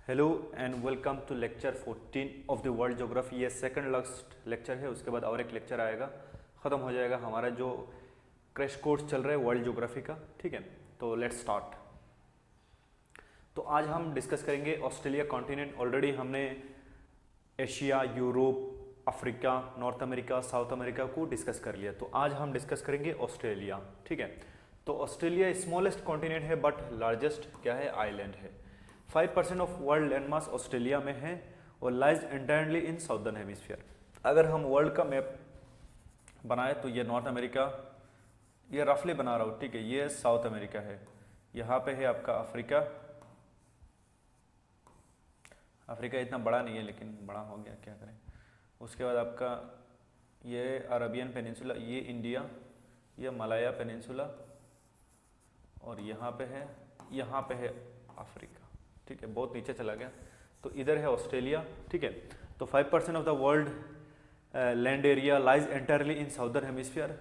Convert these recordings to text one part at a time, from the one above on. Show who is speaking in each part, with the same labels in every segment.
Speaker 1: Hello and welcome to lecture 14 of the world geography. ये second last lecture है, उसके बाद और एक लेक्चर आएगा, ख़त्म हो जाएगा हमारा जो क्रैश कोर्स चल रहा है वर्ल्ड ज्योग्राफी का। ठीक है, तो लेट्स स्टार्ट। तो आज हम डिस्कस करेंगे ऑस्ट्रेलिया कॉन्टिनेंट। ऑलरेडी हमने Asia, Europe, Africa, north America, south America को डिस्कस कर लिया। तो आज हम डिस्कस करेंगे ऑस्ट्रेलिया। ठीक है, तो ऑस्ट्रेलिया स्मॉलेस्ट कॉन्टिनेंट है बट लार्जेस्ट क्या है, आइलैंड है। 5% of world land mass Australia में है और लाइज एंटायरली इन साउदर्न हेमिस्फीयर। अगर हम वर्ल्ड का मैप बनाए तो ये नॉर्थ अमेरिका, ये रफली बना रहा हूँ, ठीक है, ये साउथ अमेरिका है, यहाँ पे है आपका अफ्रीका। अफ्रीका इतना बड़ा नहीं है लेकिन बड़ा हो गया, क्या करें। उसके बाद आपका ये अरबियन पेनिनसुला, ये इंडिया, ये मलाया पेनिनसुला और यहाँ पे है अफ्रीका। ठीक है, बहुत नीचे चला गया, तो इधर है ऑस्ट्रेलिया। ठीक है, तो 5% of the world land area lies entirely in southern hemisphere.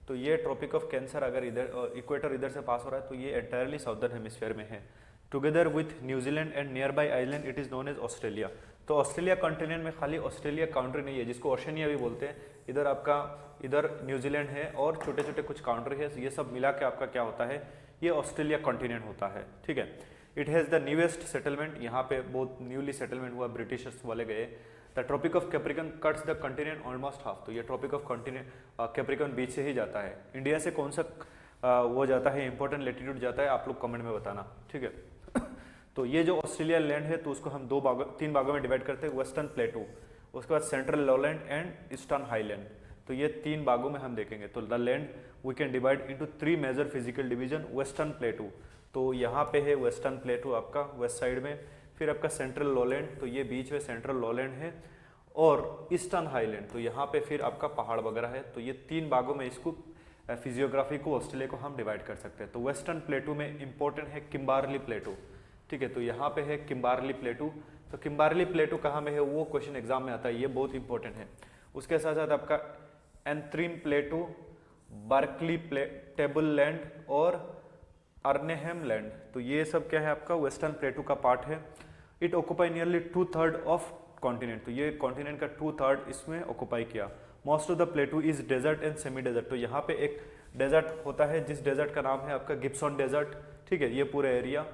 Speaker 1: तो ये ट्रॉपिक ऑफ कैंसर अगर इधर इक्वेटर इधर से पास हो रहा है तो ये एंटायरली साउदर्न हेमिस्फीयर में है। Together with New Zealand and near by island it is known as Australia. तो ऑस्ट्रेलिया कॉन्टिनेंट में खाली ऑस्ट्रेलिया काउंट्री नहीं है, जिसको ओशनिया भी बोलते हैं। इधर आपका इधर न्यूजीलैंड है और छोटे छोटे कुछ काउंट्री है, ये सब मिला के आपका क्या होता है, ये ऑस्ट्रेलिया कॉन्टिनेंट होता है। ठीक है, it has the newest settlement, यहाँ पे बहुत न्यूली सेटलमेंट हुआ, ब्रिटिशर्स वाले गए। The tropic of Capricorn cuts the continent almost half. तो ये ट्रॉपिक ऑफ कैप्रिकॉन बीच से ही जाता है। इंडिया से कौन सा वो जाता है, इंपॉर्टेंट लेटीट्यूड जाता है, आप लोग कमेंट में बताना। ठीक है, तो ये जो ऑस्ट्रेलिया लैंड है तो उसको हम तीन भागों में डिवाइड करते हैं, वेस्टर्न प्लेटू, उसके बाद central lowland and eastern highland. तो ये तीन भागों में हम देखेंगे। तो the land we can divide into 3 major physical division. Western plateau, तो यहाँ पे है वेस्टर्न प्लेटू आपका वेस्ट साइड में, फिर आपका सेंट्रल लोलैंड, तो ये बीच में सेंट्रल लोलैंड है, और ईस्टर्न हाईलैंड, तो यहाँ पे फिर आपका पहाड़ वगैरह है। तो ये तीन भागों में इसको फिजियोग्राफी को ऑस्ट्रेलिया को हम डिवाइड कर सकते हैं। तो वेस्टर्न प्लेटू में इंपॉर्टेंट है किम्बार्ली प्लेटू। ठीक है, तो यहाँ पे है किम्बार्ली प्लेटू। तो किम्बार्ली प्लेटू कहाँ में है, वो क्वेश्चन एग्जाम में आता है, ये बहुत इंपॉर्टेंट है। उसके साथ साथ आपका एंथ्रीम प्लेटू, बर्कली टेबल लैंड और अर्नेहम लैंड, तो ये सब क्या है आपका वेस्टर्न प्लेटू का पार्ट है। It occupy nearly 2/3 of continent, तो ये कॉन्टिनेंट का 2/3 इसमें ऑक्युपाई किया। Most of the plateau is desert and semi desert. तो यहाँ पे एक डेजर्ट होता है, जिस डेजर्ट का नाम है आपका गिब्सन डेजर्ट। ठीक है, ये पूरा एरिया,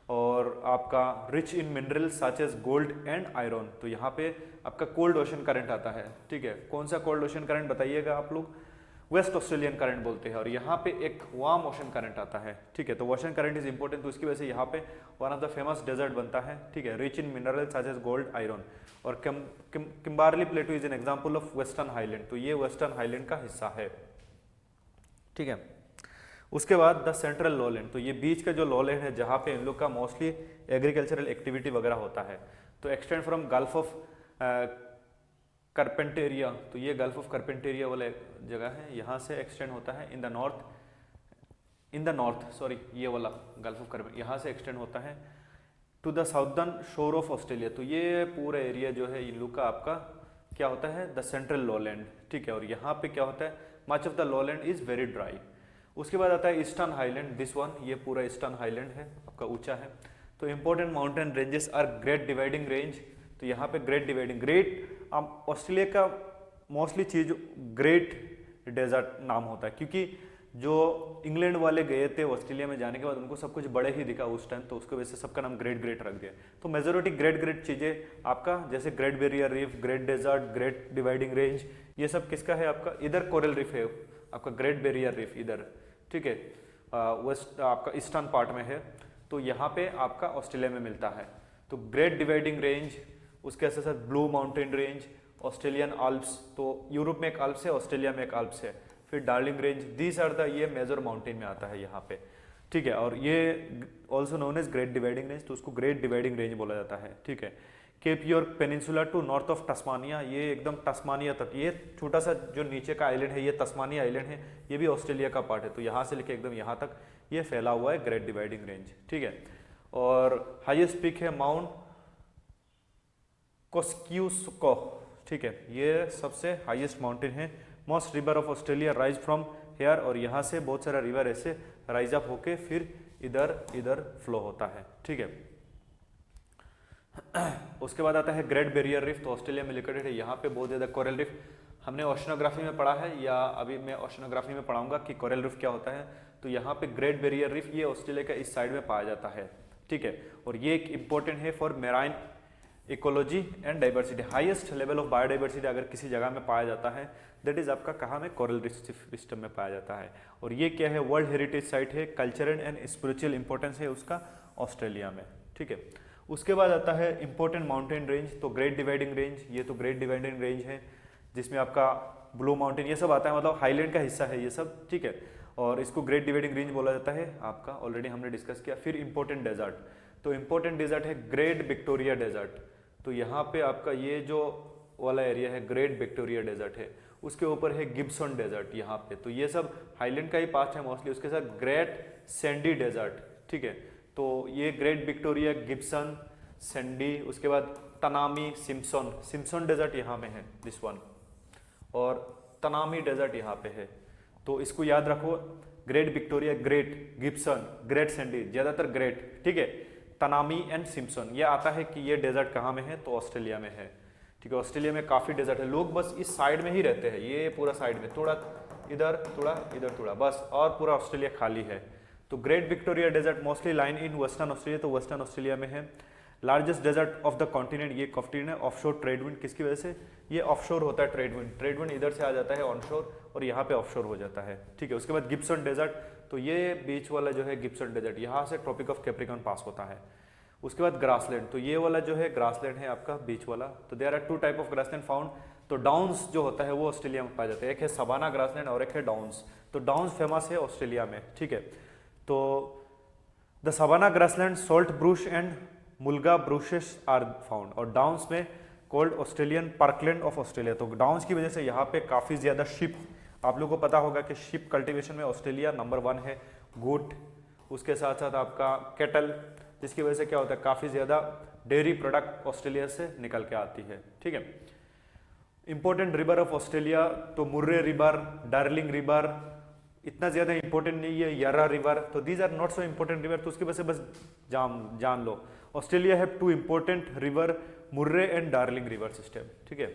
Speaker 1: और आपका rich in mineral such as gold and iron. तो यहाँ पे आपका कोल्ड ओशन करंट आता है। ठीक है, कौन सा कोल्ड ओशन करंट बताइएगा आप लोग, वेस्ट ऑस्ट्रेलियन करंट बोलते हैं। और यहाँ पे एक वार्म ओशन करंट आता है। ठीक है, तो ओशन करंट इज इंपॉर्टेंट, तो इसकी वजह से यहाँ पे one of the famous desert बनता है। ठीक है, rich in mineral such as gold, iron. और Kimberley plateau is an example of western highland, तो ये वेस्टर्न हाईलैंड का हिस्सा है। ठीक है, उसके बाद द सेंट्रल लोलैंड, तो ये बीच का जो लोलैंड है जहाँ पे इन लोग का मोस्टली एग्रीकल्चरल एक्टिविटी वगैरह होता है। तो एक्सटेंड फ्रॉम गल्फ ऑफ कार्पेंटेरिया, तो ये गल्फ ऑफ कार्पेंटेरिया वाला जगह है, यहाँ से एक्सटेंड होता है इन द नॉर्थ सॉरी, ये वाला गल्फ ऑफ कार्पेंटेरिया यहाँ से एक्सटेंड होता है टू द साउदर्न शोर ऑफ ऑस्ट्रेलिया। तो ये पूरा एरिया जो है इन लोग का आपका क्या होता है, द सेंट्रल लोलैंड। ठीक है, और यहाँ पे क्या होता है, much of the lowland is very dry. उसके बाद आता है ईस्टर्न हाईलैंड, दिस वन, ये पूरा ईस्टर्न हाईलैंड है आपका, ऊंचा है। तो important mountain ranges are Great Dividing Range. तो यहाँ पे ग्रेट ऑस्ट्रेलिया का मोस्टली चीज ग्रेट डेजर्ट नाम होता है, क्योंकि जो इंग्लैंड वाले गए थे ऑस्ट्रेलिया में जाने के बाद उनको सब कुछ बड़े ही दिखा उस टाइम, तो उसकी वजह से सबका नाम ग्रेट रख दिया। तो मेजोरिटी ग्रेट चीजें आपका, जैसे Great Barrier Reef, great desert, Great Dividing Range, ये सब किसका है आपका, इधर कोरल रीफ है आपका, ग्रेट बैरियर रीफ इधर। ठीक है, वेस्ट आपका ईस्टर्न पार्ट में है, तो यहाँ पे आपका ऑस्ट्रेलिया में मिलता है। तो ग्रेट डिवाइडिंग रेंज, उसके साथ साथ blue mountain range, Australian Alps, तो यूरोप में एक आल्प्स है, ऑस्ट्रेलिया में एक आल्प्स है, फिर Darling Range, these are the, ये मेजर माउंटेन में आता है यहाँ पे। ठीक है, और ये also known as Great Dividing Range, तो उसको ग्रेट डिवाइडिंग रेंज बोला जाता है। ठीक है, Cape York peninsula to north of Tasmania, ये एकदम टस्मानिया तक, ये छोटा सा जो नीचे का आइलैंड है ये तस्मानिया आइलैंड है, ये भी ऑस्ट्रेलिया का पार्ट है। तो यहाँ से लेके एकदम यहाँ तक ये फैला हुआ है ग्रेट डिवाइडिंग रेंज। ठीक है, और हाईएस्ट पीक है माउंट कोस्कियुस्को। ठीक है, ये सबसे हाईएस्ट माउंटेन है। Most river of Australia rise from here, और यहाँ से बहुत सारा रिवर ऐसे राइज अप होके फिर इधर फ्लो होता है। ठीक है, उसके बाद आता है ग्रेट बैरियर रीफ, तो ऑस्ट्रेलिया में लोकेटेड है। यहाँ पे बहुत ज़्यादा कोरल रीफ हमने ओशनोग्राफी में पढ़ा है, या अभी मैं ओशनोग्राफी में पढ़ाऊंगा कि कोरल रीफ क्या होता है। तो यहाँ पे ग्रेट बैरियर रीफ ये ऑस्ट्रेलिया का इस साइड में पाया जाता है, ठीक है। और ये एक इम्पोर्टेंट है for marine ecology and diversity, highest level of biodiversity अगर किसी जगह में पाया जाता है दैट इज आपका कहाँ में, कोरल रीफ सिस्टम में पाया जाता है। और ये क्या है, वर्ल्ड हेरिटेज साइट है, कल्चरल एंड स्पिरिचुअल इंपॉर्टेंस है उसका ऑस्ट्रेलिया में, ठीक है। उसके बाद आता है इंपॉर्टेंट माउंटेन रेंज, तो ग्रेट डिवाइडिंग रेंज, ये तो ग्रेट डिवाइडिंग रेंज है जिसमें आपका ब्लू माउंटेन ये सब आता है, मतलब हाईलैंड का हिस्सा है ये सब, ठीक है। और इसको ग्रेट डिवाइडिंग रेंज बोला जाता है आपका, ऑलरेडी हमने डिस्कस किया। फिर इंपॉर्टेंट डेजर्ट, तो इंपॉर्टेंट डेजर्ट है ग्रेट विक्टोरिया डेजर्ट, तो यहाँ पे आपका ये जो वाला एरिया है ग्रेट विक्टोरिया डेजर्ट है, उसके ऊपर है गिब्सन डेजर्ट यहाँ पे, तो ये सब हाईलैंड का ही पार्ट है मोस्टली। उसके साथ ग्रेट सैंडी डेजर्ट, ठीक है। तो ये ग्रेट विक्टोरिया, गिब्सन, सैंडी, उसके बाद तनामी, सिम्पसन, सिम्पसन डेजर्ट यहाँ में है दिस वन, और तनामी डेजर्ट यहाँ पे है। तो इसको याद रखो, great Victoria, great Gibson, great Sandy, ज्यादातर ग्रेट, ठीक है। तनामी एंड सिम्पसन, ये आता है कि ये डेजर्ट कहाँ में है, तो ऑस्ट्रेलिया में है, ठीक है। ऑस्ट्रेलिया में काफ़ी डेजर्ट है, लोग बस इस साइड में ही रहते हैं, ये पूरा साइड में, थोड़ा इधर थोड़ा इधर थोड़ा, बस, और पूरा ऑस्ट्रेलिया खाली है। तो Great Victoria Desert mostly line in Western Australia, तो वेस्टर्न ऑस्ट्रेलिया में है। Largest desert of the continent, ये कॉन्टिनेंट है। ऑफशोर ट्रेड विंड, किसकी वजह से, ये ऑफशोर होता है ट्रेड विंड, ट्रेड विंड इधर से आ जाता है ऑनशोर और यहाँ पे ऑफशोर हो जाता है, ठीक है। उसके बाद गिब्सन डेजर्ट, तो ये बीच वाला जो है गिब्सन डेजर्ट, यहाँ से ट्रॉपिक ऑफ कैप्रिकॉर्न पास होता है। उसके बाद ग्रासलैंड, तो ये वाला जो है ग्रासलैंड है आपका बीच वाला। तो there are two type of grassland found, तो डाउन्स जो होता है वो ऑस्ट्रेलिया में पाया जाता है, एक है सवाना ग्रासलैंड और एक है डाउन्स। तो डाउन्स फेमस है ऑस्ट्रेलिया में, ठीक है। तो the savanna grassland, salt brush and mulga brushes are found, और डाउन्स में cold Australian parkland of Australia. तो डाउन्स की वजह से यहाँ पे काफ़ी ज़्यादा शिप, आप लोगों को पता होगा कि शिप कल्टीवेशन में ऑस्ट्रेलिया नंबर 1 है, गोट, उसके साथ साथ आपका कैटल, जिसकी वजह से क्या होता है काफ़ी ज़्यादा डेयरी प्रोडक्ट ऑस्ट्रेलिया से निकल के आती है, ठीक है। इंपॉर्टेंट रिवर ऑफ ऑस्ट्रेलिया, तो मुर्रे रिवर, डार्लिंग रिवर, इतना ज़्यादा इंपॉर्टेंट नहीं है, यारा रिवर, तो these are not so important river, तो उसकी वजह से बस जान लो। Australia have 2 important river, Murray and Darling river system, ठीक है।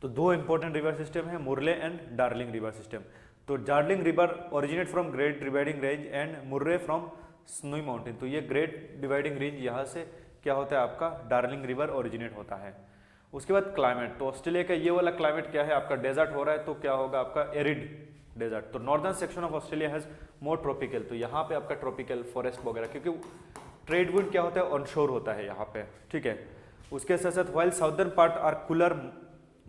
Speaker 1: तो 2 इंपॉर्टेंट रिवर सिस्टम है, Murray and Darling river system. तो Darling river originate from Great Dividing Range and Murray from Snowy mountain, तो ये ग्रेट डिवाइडिंग रेंज यहाँ से क्या होता है आपका डार्लिंग रिवर ओरिजिनेट होता है। उसके बाद क्लाइमेट, तो ऑस्ट्रेलिया का ये वाला क्लाइमेट क्या है आपका, डेजर्ट हो रहा है तो क्या होगा आपका एरिड डेजर्ट। तो northern section of Australia has more tropical, तो यहाँ पे आपका ट्रॉपिकल फॉरेस्ट वगैरह, क्योंकि ट्रेड विंड क्या होता है ऑनशोर होता है यहाँ पे, ठीक है। उसके साथ साथ while southern part are cooler,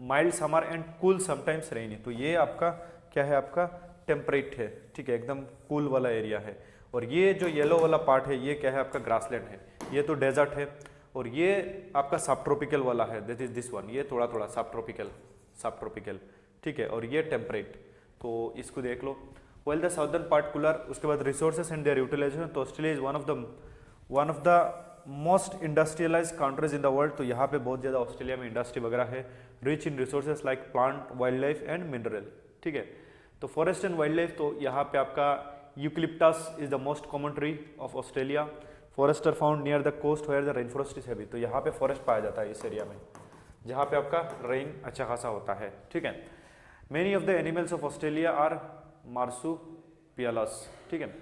Speaker 1: mild summer and cool sometimes rainy, तो ये आपका क्या है आपका टेम्परेट है, ठीक है, एकदम कूल वाला एरिया है। और ये जो येलो वाला पार्ट है ये क्या है आपका ग्रासलैंड है, ये तो डेजर्ट है। और ये आपका सब ट्रॉपिकल वाला है, दैट इज दिस वन, ये थोड़ा थोड़ा सब ट्रॉपिकल, ठीक है। और ये टेम्परेट, तो इसको देख लो। Well the southern part cooler, उसके बाद रिसोर्सेज एंड देयर यूटिलाइजेशन, तो Australia is one of the most industrialise countries in the world, तो यहाँ पे बहुत ज़्यादा ऑस्ट्रेलिया में इंडस्ट्री वगैरह है, rich in resources like plant, wild life and mineral, ठीक है। तो फॉरेस्ट एंड वाइल्ड लाइफ, तो यहाँ पे आपका eucalyptus is the most common tree of Australia, forest are found near the coast where the rain forest is heavy, तो यहाँ पे फॉरेस्ट पाया जाता है इस एरिया में जहाँ पे आपका रेन अच्छा खासा होता है, ठीक है। Many of the animals of Australia are marsupials, ठीक है।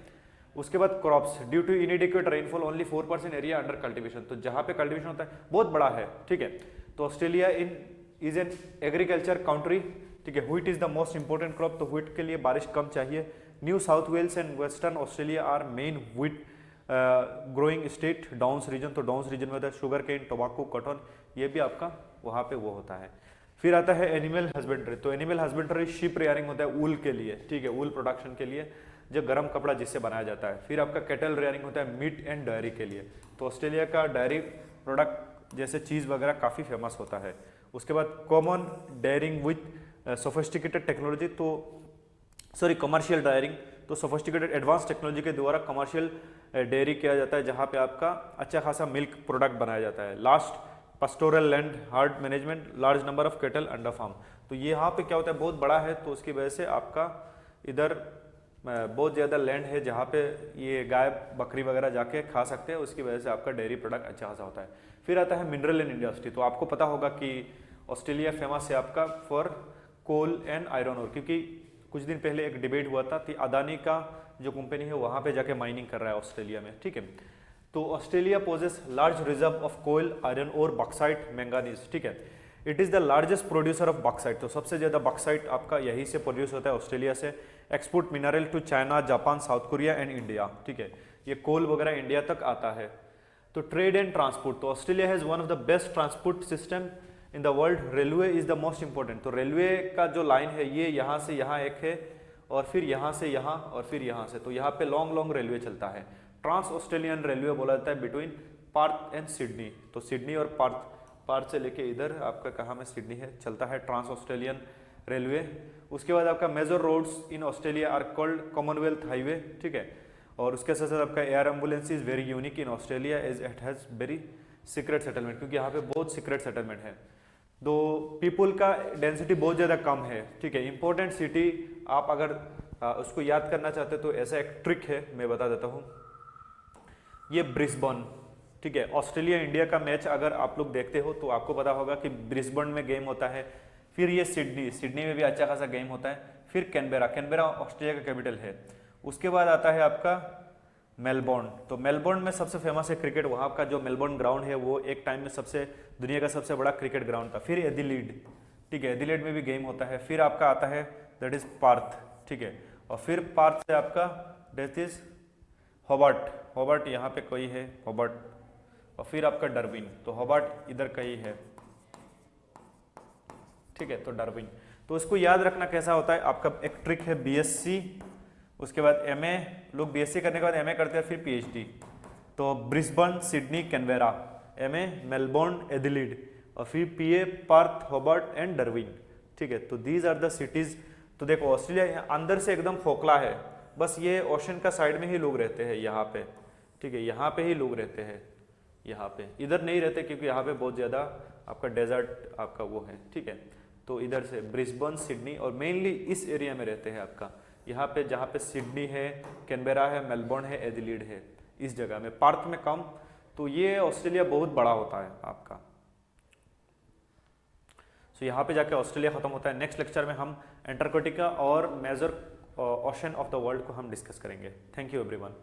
Speaker 1: उसके बाद crops, due to inadequate rainfall only 4% area under cultivation, तो जहाँ पे कल्टीवेशन होता है बहुत बड़ा है, ठीक है। तो Australia is an agriculture country, ठीक है। Wheat is the most important crop, तो व्हीट के लिए बारिश कम चाहिए। New South Wales and Western Australia are main wheat growing state. Downs region, तो डाउन्स रीजन में होता है शुगर केन, टोबैको, कॉटन, ये भी आपका वहाँ पे वो होता है। फिर आता है एनिमल हस्बेंड्री, तो एनिमल हस्बेंड्री शिप रेयरिंग होता है ऊल के लिए, ठीक है, ऊल प्रोडक्शन के लिए, जो गर्म कपड़ा जिससे बनाया जाता है। फिर आपका कैटल रेयरिंग होता है मीट एंड डायरी के लिए, तो ऑस्ट्रेलिया का डायरी प्रोडक्ट जैसे चीज़ वगैरह काफ़ी फेमस होता है। उसके बाद common daring with sophisticated technology, तो कमर्शियल डायरिंग, तो सोफिस्टिकेटेड एडवांस टेक्नोलॉजी के द्वारा कमर्शियल डेयरी किया जाता है, जहाँ पे आपका अच्छा खासा मिल्क प्रोडक्ट बनाया जाता है। Last pastoral land, hard management, large number of cattle under farm, तो ये यहाँ पे क्या होता है बहुत बड़ा है, तो उसकी वजह से आपका इधर बहुत ज़्यादा लैंड है जहाँ पे ये गाय बकरी वगैरह जाके खा सकते हैं, उसकी वजह से आपका डेयरी प्रोडक्ट अच्छा खासा होता है। फिर आता है मिनरल एंड इंडस्ट्री। तो आपको पता होगा कि ऑस्ट्रेलिया फेमस है आपका for coal and iron ore, क्योंकि कुछ दिन पहले एक डिबेट हुआ था कि अदानी का जो कंपनी है वहाँ पे जाके माइनिंग कर रहा है ऑस्ट्रेलिया में, ठीक है। तो Australia possess large reserve of coal, iron ore, bauxite, manganese, ठीक है। It is the largest producer of bauxite. तो सबसे ज़्यादा बॉक्साइट आपका यहीं से प्रोड्यूस होता है ऑस्ट्रेलिया से। Export mineral to China, Japan, South Korea and India, ठीक है। ये कोल वगैरह इंडिया तक आता है। तो ट्रेड एंड ट्रांसपोर्ट, तो Australia has one of the best transport system in the world. Railway is the most important. तो रेलवे का जो लाइन है ये यहाँ से यहाँ एक है, और फिर यहाँ से यहाँ, और फिर यहाँ से, तो यहाँ पे लॉन्ग लॉन्ग रेलवे चलता है। ट्रांस ऑस्ट्रेलियन रेलवे बोला जाता है बिटवीन पार्थ एंड सिडनी। तो सिडनी और पार्थ से लेके इधर आपका कहाँ में सिडनी है, चलता है ट्रांस ऑस्ट्रेलियन रेलवे। उसके बाद आपका major roads in Australia are called Commonwealth highway, ठीक है। और उसके साथ साथ आपका air ambulance is very unique in Australia as it has very secret settlement, क्योंकि यहाँ पे बहुत सीक्रेट सेटलमेंट है। तो पीपल का डेंसिटी बहुत ज़्यादा कम है, ठीक है। इंपॉर्टेंट सिटी आप अगर उसको याद करना चाहते हो तो ऐसा एक ट्रिक है, मैं बता देता हूँ। ये ब्रिस्बेन, ठीक है। ऑस्ट्रेलिया इंडिया का मैच अगर आप लोग देखते हो तो आपको पता होगा कि ब्रिस्बेन में गेम होता है। फिर ये सिडनी में भी अच्छा खासा गेम होता है। फिर कैनबेरा ऑस्ट्रेलिया का कैपिटल है। उसके बाद आता है आपका मेलबोर्न। तो मेलबोर्न में सबसे फेमस है क्रिकेट, वहाँ का जो मेलबोर्न ग्राउंड है वो एक टाइम में दुनिया का सबसे बड़ा क्रिकेट ग्राउंड था। फिर एडिलेड, ठीक है, एडिलेड में भी गेम होता है। फिर आपका आता है दैट इज पार्थ, ठीक है। और फिर पार्थ से आपका दैट इज होबार्ट यहाँ पे कोई है, होबार्ट। और फिर आपका डार्विन, तो होबार्ट इधर कहीं है, ठीक है। तो डार्विन, तो इसको याद रखना कैसा होता है। आपका एक ट्रिक है बीएससी, उसके बाद एमए, लोग बीएससी करने के बाद एमए करते हैं, फिर पीएचडी। तो Brisbane, Sydney, Canberra, MA Melbourne, Adelaide, और फिर पीए पार्थ, होबार्ट एंड डार्विन, ठीक है। तो दीज आर द सिटीज। तो देखो ऑस्ट्रेलिया अंदर से एकदम खोखला है, बस ये ओशन का साइड में ही लोग रहते हैं यहाँ पे, ठीक है। यहाँ पे ही लोग रहते हैं, यहाँ पे, इधर नहीं रहते क्योंकि यहाँ पे बहुत ज़्यादा आपका डेजर्ट आपका वो है, ठीक है। तो इधर से ब्रिस्बेन, सिडनी, और मेनली इस एरिया में रहते हैं आपका, यहाँ पे जहाँ पे सिडनी है, कैनबेरा है, मेलबोर्न है, एडिलेड है, इस जगह में, पार्थ में कम। तो ये ऑस्ट्रेलिया बहुत बड़ा होता है आपका। सो यहाँ पे जाके ऑस्ट्रेलिया खत्म होता है। नेक्स्ट लेक्चर में हम एंटार्कटिका और major ocean of the world को हम डिस्कस करेंगे। Thank you everyone.